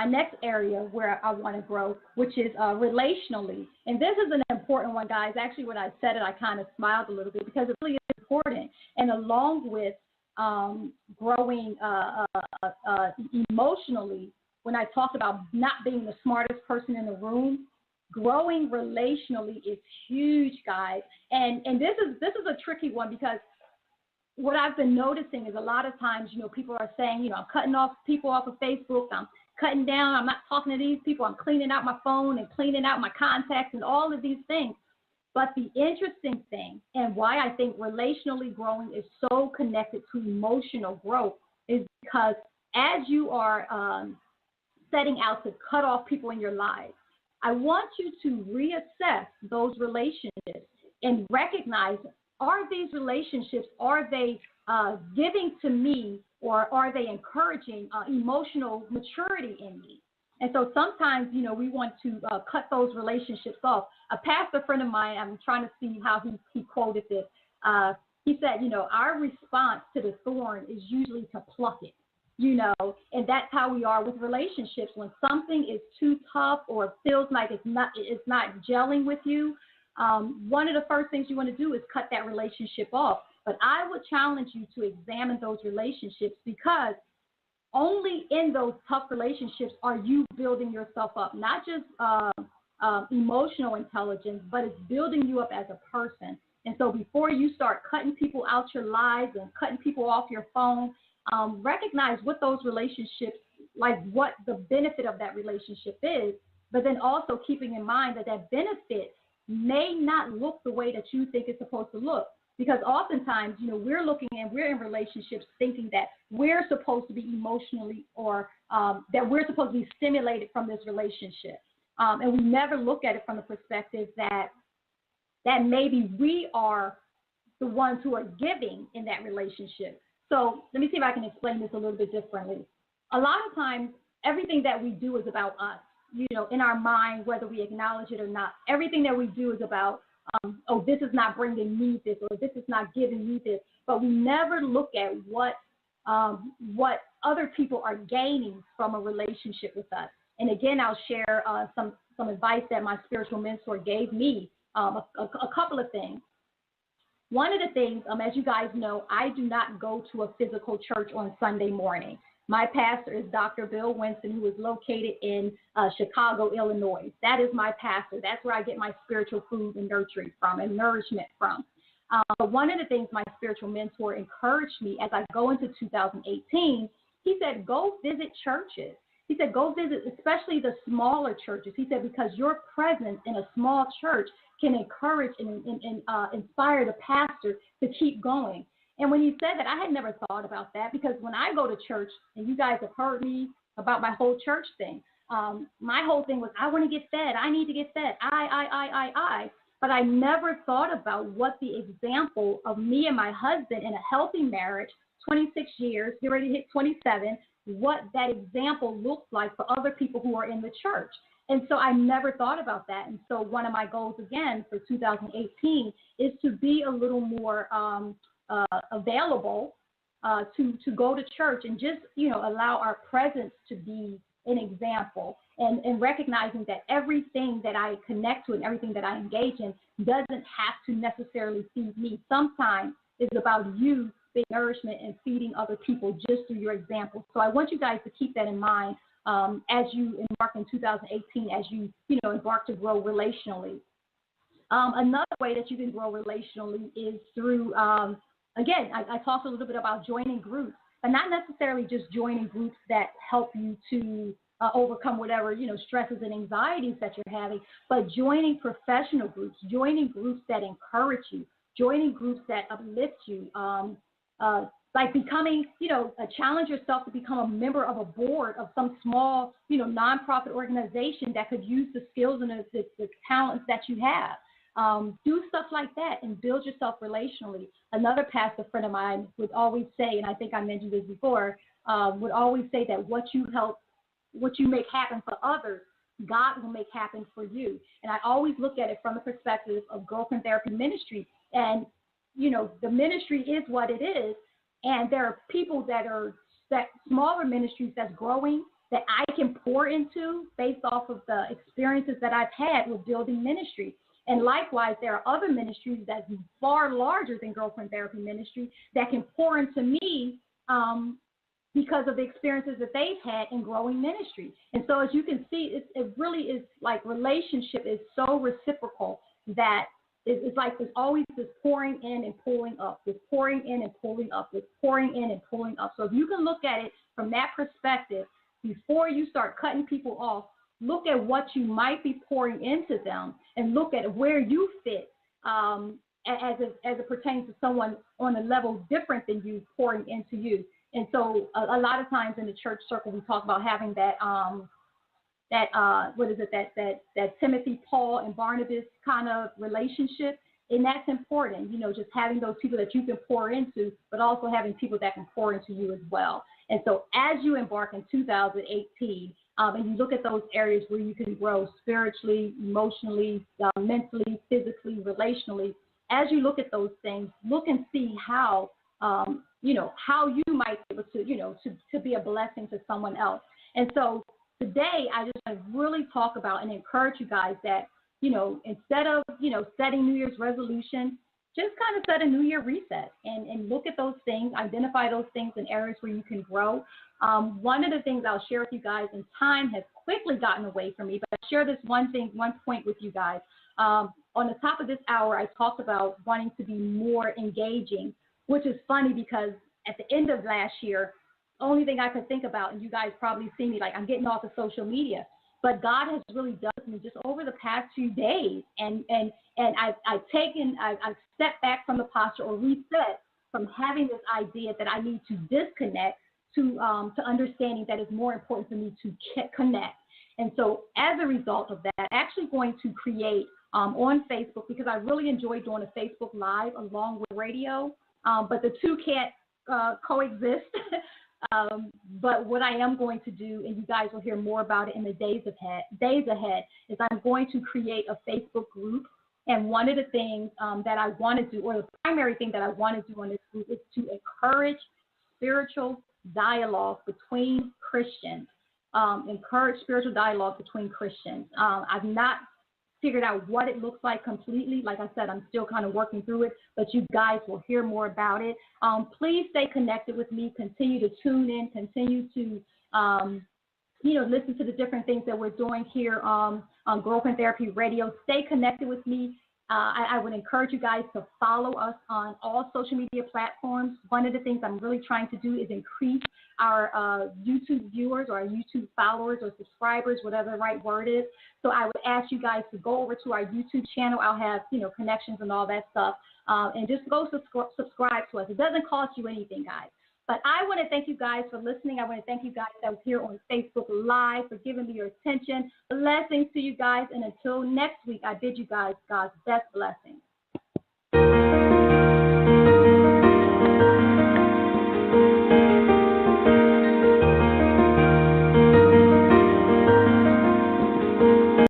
Speaker 1: next area where I want to grow, which is relationally. And this is an important one, guys. Actually, when I said it, I kind of smiled a little bit because it really is important. And along with growing emotionally, when I talked about not being the smartest person in the room, growing relationally is huge, guys. And this is a tricky one because what I've been noticing is a lot of times, people are saying, I'm cutting off people off of Facebook, I'm cutting down, I'm not talking to these people, I'm cleaning out my phone and cleaning out my contacts and all of these things. But the interesting thing, and why I think relationally growing is so connected to emotional growth, is because as you are setting out to cut off people in your lives, I want you to reassess those relationships and recognize, are these relationships, are they giving to me, or are they encouraging emotional maturity in me? And so sometimes, we want to cut those relationships off. A pastor friend of mine, I'm trying to see how he quoted this. He said, our response to the thorn is usually to pluck it, and that's how we are with relationships. When something is too tough or feels like it's not gelling with you, one of the first things you want to do is cut that relationship off. But I would challenge you to examine those relationships, because only in those tough relationships are you building yourself up, not just emotional intelligence, but it's building you up as a person. And so before you start cutting people out your lives and cutting people off your phone, recognize what those relationships, like what the benefit of that relationship is, but then also keeping in mind that that benefit may not look the way that you think it's supposed to look. Because oftentimes, we're in relationships thinking that we're supposed to be emotionally, or that we're supposed to be stimulated from this relationship. And we never look at it from the perspective that maybe we are the ones who are giving in that relationship. So let me see if I can explain this a little bit differently. A lot of times, everything that we do is about us, in our mind, whether we acknowledge it or not. Everything that we do is about, this is not bringing me this, or this is not giving me this. But we never look at what other people are gaining from a relationship with us. And again, I'll share some advice that my spiritual mentor gave me, a couple of things. One of the things, as you guys know, I do not go to a physical church on Sunday morning. My pastor is Dr. Bill Winston, who is located in Chicago, Illinois. That is my pastor. That's where I get my spiritual food and nurturing from and nourishment from. But one of the things my spiritual mentor encouraged me as I go into 2018, he said, go visit churches. He said, go visit, especially the smaller churches. He said, because your presence in a small church can encourage and inspire the pastor to keep going. And when he said that, I had never thought about that, because when I go to church, and you guys have heard me about my whole church thing, my whole thing was, I want to get fed. I need to get fed. I. but I never thought about what the example of me and my husband in a healthy marriage, 26 years, get ready to hit 27, what that example looks like for other people who are in the church. And so I never thought about that. And so one of my goals, again, for 2018 is to be a little more available to go to church and just, allow our presence to be an example, and recognizing that everything that I connect to and everything that I engage in doesn't have to necessarily feed me. Sometimes it's about you being nourishment and feeding other people just through your example. So I want you guys to keep that in mind as you embark in 2018, as you embark to grow relationally. Another way that you can grow relationally is through, again, I talked a little bit about joining groups, but not necessarily just joining groups that help you to overcome whatever, stresses and anxieties that you're having, but joining professional groups, joining groups that encourage you, joining groups that uplift you, like becoming, challenge yourself to become a member of a board of some small, nonprofit organization that could use the skills and the talents that you have. Do stuff like that and build yourself relationally. Another pastor friend of mine would always say, and I think I mentioned this before, would always say that what you make happen for others, God will make happen for you. And I always look at it from the perspective of Girlfriend Therapy Ministry. And, the ministry is what it is. And there are people that smaller ministries that's growing that I can pour into based off of the experiences that I've had with building ministry. And likewise, there are other ministries that's far larger than Girlfriend Therapy Ministry that can pour into me because of the experiences that they've had in growing ministry. And so as you can see, it really is like relationship is so reciprocal that it's like there's always this pouring in and pulling up, this pouring in and pulling up, this pouring in and pulling up. So if you can look at it from that perspective, before you start cutting people off, look at what you might be pouring into them and look at where you fit as it pertains to someone on a level different than you pouring into you. And so a lot of times in the church circle, we talk about having that Timothy, Paul, and Barnabas kind of relationship. And that's important, just having those people that you can pour into, but also having people that can pour into you as well. And so as you embark in 2018, and you look at those areas where you can grow spiritually, emotionally, mentally, physically, relationally, as you look at those things, look and see how, how you might be able to be a blessing to someone else. And so today, I just want to really talk about and encourage you guys that, instead of, setting New Year's resolutions, just kind of set a New Year reset and look at those things, identify those things in areas where you can grow. One of the things I'll share with you guys, and time has quickly gotten away from me, but I'll share this one point with you guys. On the top of this hour, I talked about wanting to be more engaging, which is funny because at the end of last year, the only thing I could think about, and you guys probably see me, like I'm getting off of social media, but God has really done me just over the past few days. And I've stepped back from the posture or reset from having this idea that I need to disconnect to understanding that it's more important for me to connect. And so as a result of that, I'm actually going to create on Facebook, because I really enjoy doing a Facebook Live along with radio, but the two can't coexist. But what I am going to do, and you guys will hear more about it in the days ahead, is I'm going to create a Facebook group. And one of the things that I want to do, or the primary thing that I want to do on this group, is to encourage spiritual dialogue between Christians. Encourage spiritual dialogue between Christians. I've not figured out what it looks like completely. Like I said, I'm still kind of working through it, but you guys will hear more about it. Please stay connected with me. Continue to tune in. Continue to, listen to the different things that we're doing here on Girlfriend Therapy Radio. Stay connected with me. I would encourage you guys to follow us on all social media platforms. One of the things I'm really trying to do is increase our YouTube viewers or our YouTube followers or subscribers, whatever the right word is. So I would ask you guys to go over to our YouTube channel. I'll have, connections and all that stuff. And just go subscribe to us. It doesn't cost you anything, guys. But I want to thank you guys for listening. I want to thank you guys that was here on Facebook Live for giving me your attention. Blessings to you guys. And until next week, I bid you guys God's best blessings.